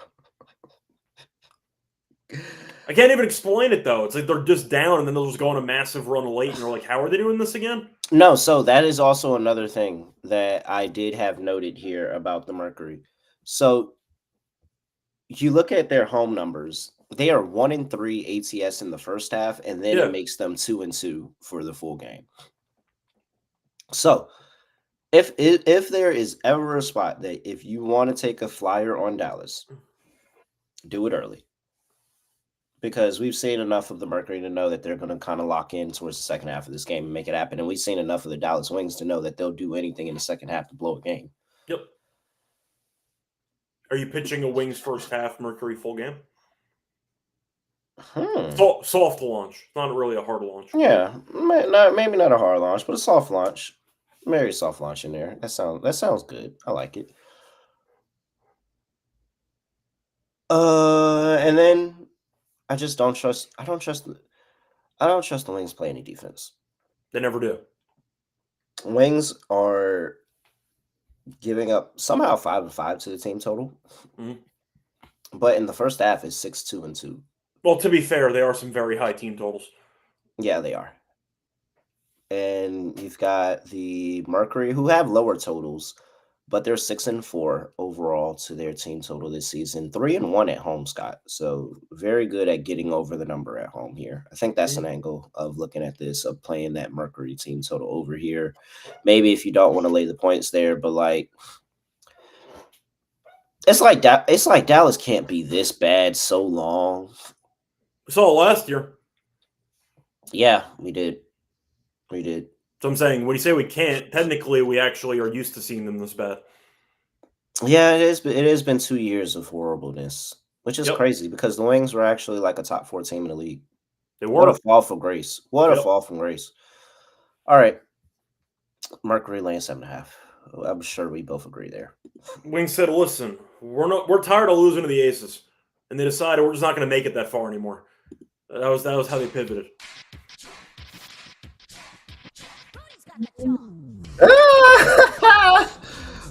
I can't even explain it, though. It's like they're just down, and then they'll just go on a massive run late, and you're like, how are they doing this again? No, so that is also another thing that I did have noted here about the Mercury. So you look at their home numbers. They are 1-3 ATS in the first half, and then it makes them 2-2 for the full game. So if there is ever a spot that if you want to take a flyer on Dallas, do it early. Because we've seen enough of the Mercury to know that they're going to kind of lock in towards the second half of this game and make it happen. And we've seen enough of the Dallas Wings to know that they'll do anything in the second half to blow a game. Yep. Are you pitching a Wings first half, Mercury full game? Soft launch. Not really a hard launch. Yeah, maybe not a hard launch, but a soft launch. Very soft launch in there. That sounds good. I like it. And then I just don't trust. I don't trust the Wings play any defense. They never do. Wings are giving up somehow 5-5 to the team total. Mm-hmm. But in the first half, it's 6-2-2. Well, to be fair, they are some very high team totals. Yeah, they are. And you've got the Mercury, who have lower totals, but they're 6-4 overall to their team total this season. 3-1 at home, Scott. So very good at getting over the number at home here. I think that's an angle of looking at this, of playing that Mercury team total over here. Maybe if you don't want to lay the points there, but it's like Dallas can't be this bad so long. We saw it last year. Yeah, we did. So I'm saying, when you say we can't, technically we actually are used to seeing them this bad. Yeah, it has been 2 years of horribleness, which is crazy because the Wings were actually like a top 4 team in the league. They were. What a fall from grace. A fall from grace. All right. Mercury laying 7.5. I'm sure we both agree there. Wings said, listen, we're tired of losing to the Aces. And they decided we're just not going to make it that far anymore. That was how they pivoted.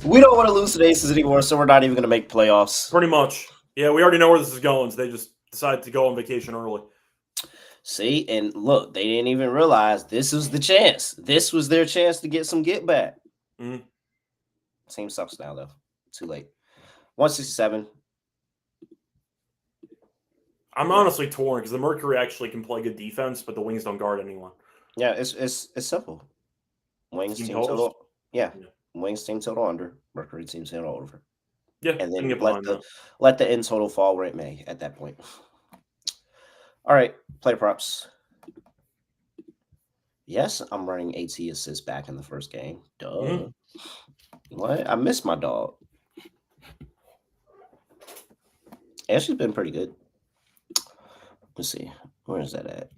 We don't want to lose to the Aces anymore, so we're not even going to make playoffs. Pretty much. Yeah, we already know where this is going, so they just decided to go on vacation early. See, and look, they didn't even realize this was the chance. This was their chance to get some get back. Mm-hmm. Team sucks now, though. Too late. 167. I'm honestly torn because the Mercury actually can play good defense, but the Wings don't guard anyone. Yeah, it's simple. Wings team total. Yeah. Wings team total under. Mercury team total over. Yeah, and then let the end total fall where it may at that point. All right, player props. Yes, I'm running AT assists back in the first game. Duh. Mm-hmm. What? I miss my dog. Yeah, she's been pretty good. Let's see. Where is that at?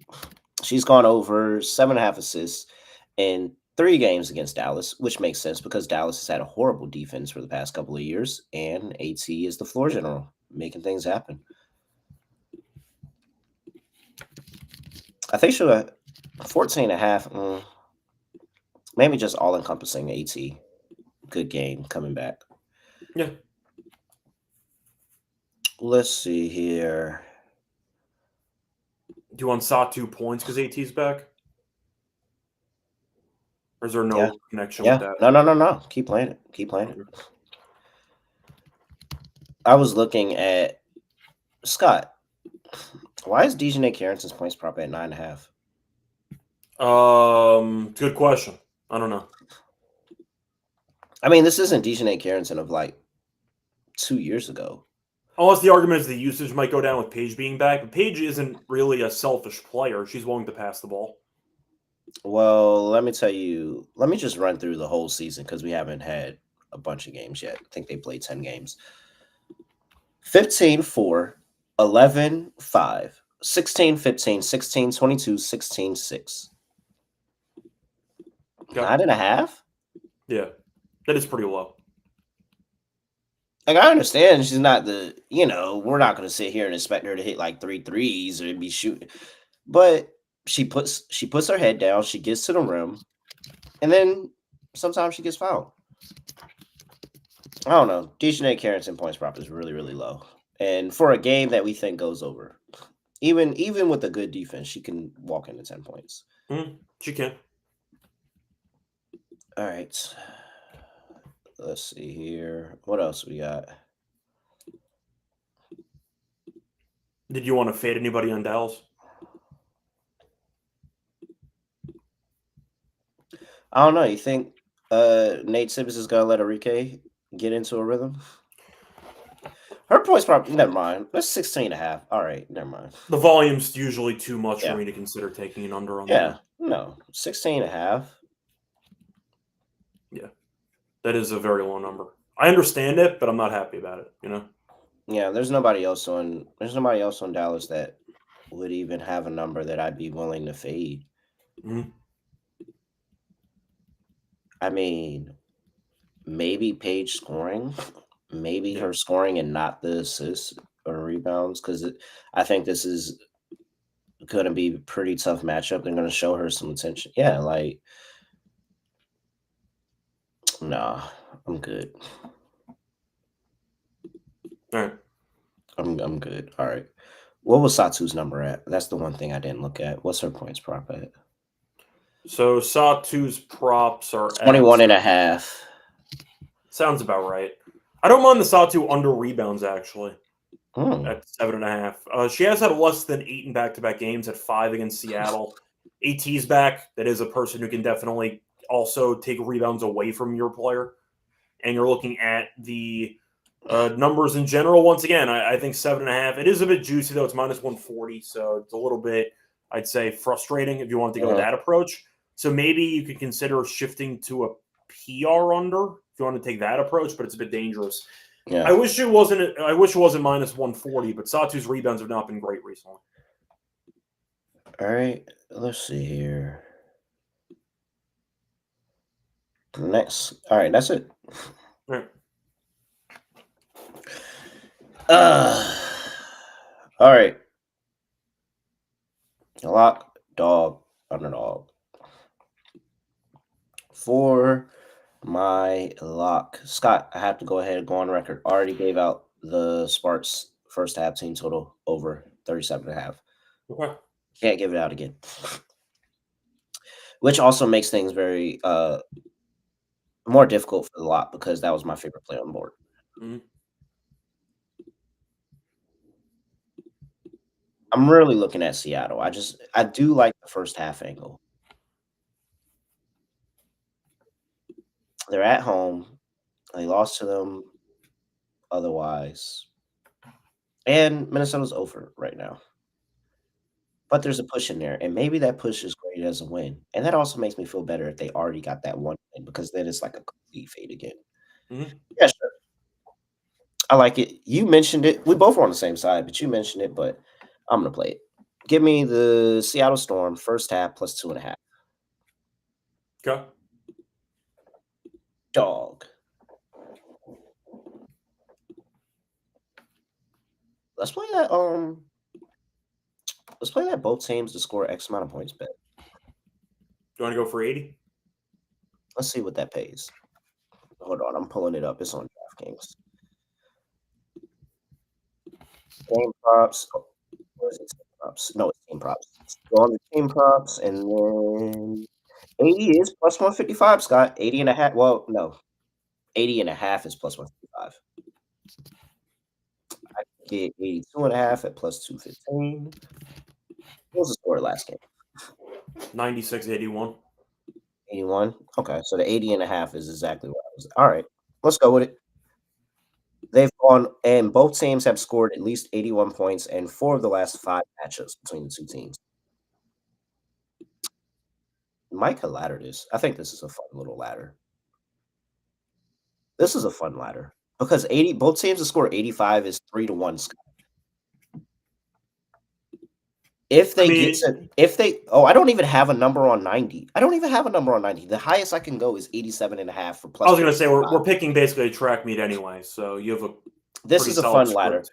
She's gone over 7.5 assists in 3 games against Dallas, which makes sense because Dallas has had a horrible defense for the past couple of years, and AT is the floor general, making things happen. I think she'll 14.5. Maybe just all encompassing AT. Good game coming back. Yeah. Let's see here. Do you want Satu points because AT's back? Or is there no connection with that? No. Keep playing it. Keep playing it. I was looking at Scott. Why is Dejanay Carrington's points prop at 9.5? Good question. I don't know. I mean, this isn't Dejanay Carrington of like 2 years ago. Unless the argument is the usage might go down with Paige being back, but Paige isn't really a selfish player. She's willing to pass the ball. Well, let me tell you. Let me just run through the whole season because we haven't had a bunch of games yet. I think they played 10 games. 15-4, 11-5, 16-15, 16-22, 16-6. 9.5? Yeah, that is pretty low. Like, I understand she's not the, we're not going to sit here and expect her to hit like 3 threes or be shooting, but she puts her head down, she gets to the rim, and then sometimes she gets fouled. I don't know. Dejanay Carrington points prop is really, really low. And for a game that we think goes over, even with a good defense, she can walk into 10 points. She can. All right. Let's see here. What else we got? Did you want to fade anybody on Dallas? I don't know. You think Nate Simmons is going to let Arike get into a rhythm? Her points probably, never mind. That's 16.5. All right, never mind. The volume's usually too much for me to consider taking an under on that. No, 16.5. Yeah, that is a very low number. I understand it, but I'm not happy about it, Yeah, there's nobody else on Dallas that would even have a number that I'd be willing to fade. I mean, maybe Paige scoring, maybe her scoring and not the assists or rebounds, because I think this is going to be a pretty tough matchup. They're going to show her some attention. Yeah, like, nah, I'm good. All right. I'm good. All right. What was Satu's number at? That's the one thing I didn't look at. What's her points prop at? So Satu's props are 21.5. Sounds about right. I don't mind the Satu under rebounds, actually, at 7.5. She has had less than 8 in back-to-back games at 5 against Seattle. AT's back. That is a person who can definitely also take rebounds away from your player. And you're looking at the numbers in general. Once again, I think 7.5. It is a bit juicy, though. It's minus 140, so it's a little bit, I'd say, frustrating if you want to go that approach. So maybe you could consider shifting to a PR under if you want to take that approach, but it's a bit dangerous. Yeah. I wish it wasn't minus 140, but Satu's rebounds have not been great recently. All right, let's see here. Next, all right, that's it. All right. All right. Lock, dog, underdog. For my lock, Scott, I have to go ahead and go on record. Already gave out the Sparks first half team total over 37.5. Okay. Can't give it out again. Which also makes things very more difficult for the lock because that was my favorite play on the board. I'm really looking at Seattle. I do like the first half angle. They're at home. They lost to them otherwise. And Minnesota's over right now. But there's a push in there, and maybe that push is great as a win. And that also makes me feel better if they already got that one win because then it's like a complete fade again. Yeah, sure. I like it. You mentioned it. We both were on the same side, but you mentioned it, but I'm going to play it. Give me the Seattle Storm first half plus 2.5. Okay. Dog. Let's play that. Let's play that both teams to score X amount of points bet. You want to go for 80? Let's see what that pays. Hold on, I'm pulling it up. It's on DraftKings. Game props. Oh, where is it? Team props. No, it's team props. Go on the team props, and then 80 is plus 155, Scott. 80 and a half. Well, no. 80 and a half is plus 155. I can get 82 and a half at plus 215. What was the score last game? 96-81. 81. Okay, so the 80 and a half is exactly what I was. All right, let's go with it. They've gone, and both teams have scored at least 81 points in 4 of the last 5 matchups between the two teams. Mike could ladder this. I think this is a fun little ladder. This is a fun ladder because both teams to score 85 is 3-1. If they I don't even have a number on 90. I don't even have a number on 90. The highest I can go is 87 and a half for plus. I was going to say we're picking basically a track meet anyway, so you have a. This is a fun ladder.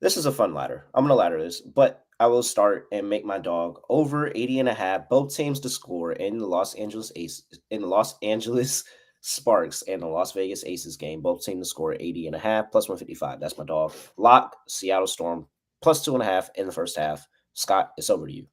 This is a fun ladder. I'm gonna ladder this, but I will start and make my dog over 80 and a half. Both teams to score in the Los Angeles Sparks and the Las Vegas Aces game. Both teams to score 80 and a half plus 155. That's my dog. Lock Seattle Storm plus 2.5 in the first half. Scott, it's over to you.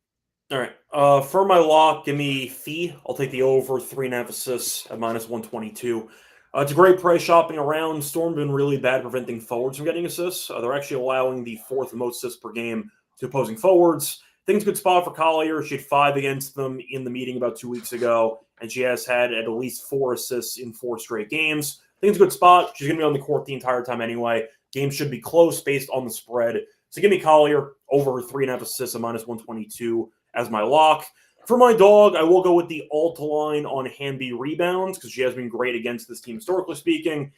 All right. For my lock, give me fee. I'll take the over 3.5 assists at minus 122. It's a great price shopping around. Storm been really bad preventing forwards from getting assists. They're actually allowing the 4th most assists per game to opposing forwards. I think it's a good spot for Collier. She had 5 against them in the meeting about 2 weeks ago, and she has had at least 4 assists in 4 straight games. I think it's a good spot. She's going to be on the court the entire time anyway. Game should be close based on the spread. So give me Collier over 3.5 assists at minus 122 as my lock. For my dog, I will go with the Alta line on Hamby rebounds because she has been great against this team, historically speaking.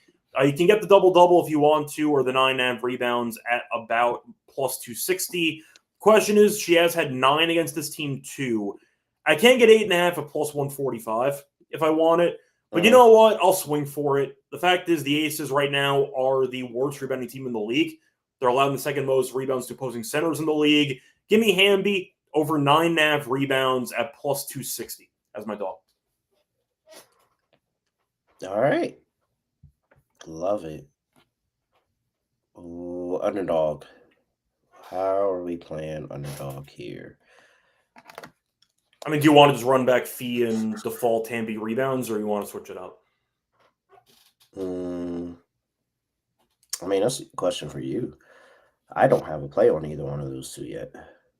You can get the double-double if you want to, or the 9.5 rebounds at about plus 260. Question is, she has had 9 against this team too. I can get 8.5 at plus 145 if I want it. But you know what? I'll swing for it. The fact is the Aces right now are the worst rebounding team in the league. They're allowing the 2nd most rebounds to opposing centers in the league. Give me Hamby over 9.5 rebounds at plus 260 as my dog. All right. Love it. Ooh, underdog. How are we playing underdog here? I mean, do you want to just run back fee and default Hamby rebounds, or you want to switch it up? I mean, that's a question for you. I don't have a play on either one of those two yet.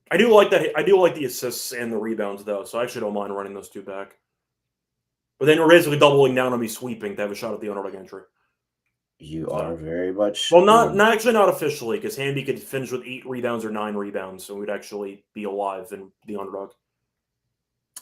I do like that. I do like the assists and the rebounds, though, so I actually don't mind running those 2 back. But then we're basically doubling down on me sweeping to have a shot at the underdog entry. You are very much... Well, not officially, because Hamby could finish with 8 rebounds or 9 rebounds, so we'd actually be alive in the underdog.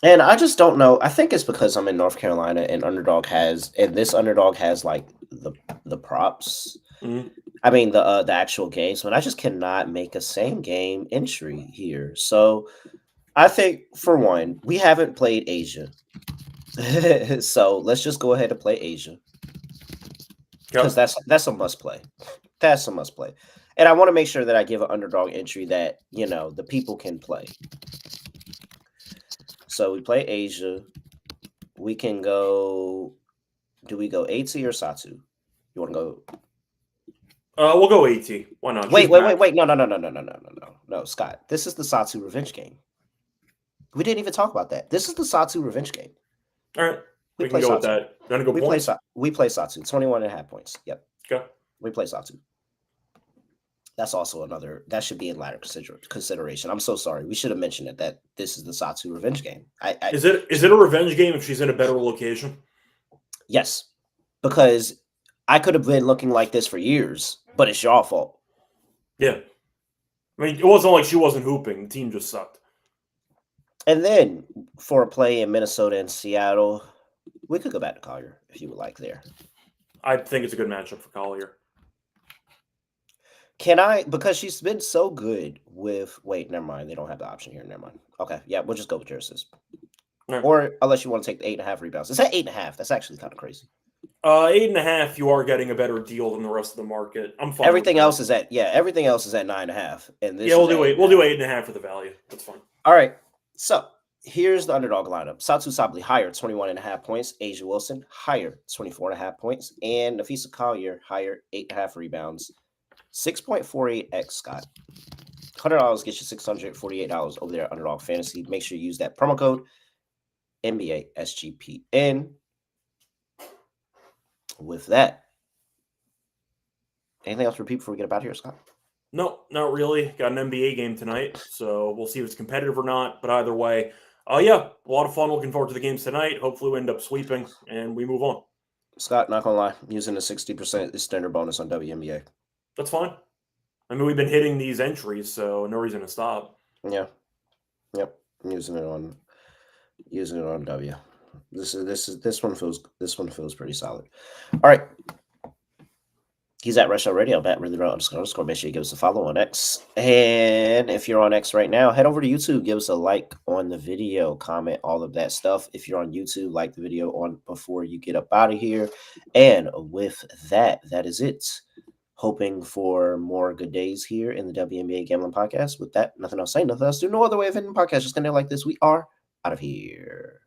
And I just don't know. I think it's because I'm in North Carolina and this underdog has like the props. Mm-hmm. I mean the actual games, but I just cannot make a same game entry here. So I think for one, we haven't played Asia. So let's just go ahead and play Asia. Because that's a must play. That's a must play. And I want to make sure that I give an underdog entry that, the people can play. So we play Asia. We can go. Do we go AT or Satu? You want to go? We'll go AT. Why not? Wait. No, Scott. This is the Satu revenge game. We didn't even talk about that. This is the Satu revenge game. All right. We can go with that. You want to go points? We play Satu. 21.5 points. Yep. Okay. We play Satu. That's also that should be in ladder consideration. I'm so sorry. We should have mentioned it that this is the Satu revenge game. Is it a revenge game if she's in a better location? Yes, because I could have been looking like this for years, but it's your fault. Yeah. I mean, it wasn't like she wasn't hooping. The team just sucked. And then for a play in Minnesota and Seattle, we could go back to Collier if you would like there. I think it's a good matchup for Collier. Can I, because she's been so good with, wait, never mind. They don't have the option here. Never mind. Okay. Yeah, we'll just go with your assist. Right. Or unless you want to take the 8.5 rebounds. Is that 8.5? That's actually kind of crazy. 8.5, you are getting a better deal than the rest of the market. I'm fine. Everything else is at, everything else is at 9.5. And this we'll do 8.5 for the value. That's fine. All right. So here's the underdog lineup. Satu Sabli higher 21.5 points. Asia Wilson higher 24.5 points. And Nafisa Collier higher 8.5 rebounds. 6.48x, Scott. $100 gets you $648 over there at Underdog Fantasy. Make sure you use that promo code NBA SGPN. With that, anything else for people before we get up out of here, Scott? No, not really. Got an NBA game tonight, so we'll see if it's competitive or not. But either way, yeah, a lot of fun. Looking forward to the games tonight. Hopefully we end up sweeping and we move on. Scott, not gonna lie, I'm using the 60% standard bonus on WNBA. That's fine. I mean, we've been hitting these entries, so no reason to stop. Yeah. Yep. I'm using it on W. This one feels pretty solid. All right. He's at Rush Hour Radio, Matt Really __. Make sure you give us a follow on X. And if you're on X right now, head over to YouTube, give us a like on the video, comment, all of that stuff. If you're on YouTube, like the video on before you get up out of here. And with that, that is it. Hoping for more good days here in the WNBA Gambling Podcast. With that, nothing else to say, nothing else to do. No other way of ending the podcast. Just gonna like this. We are out of here.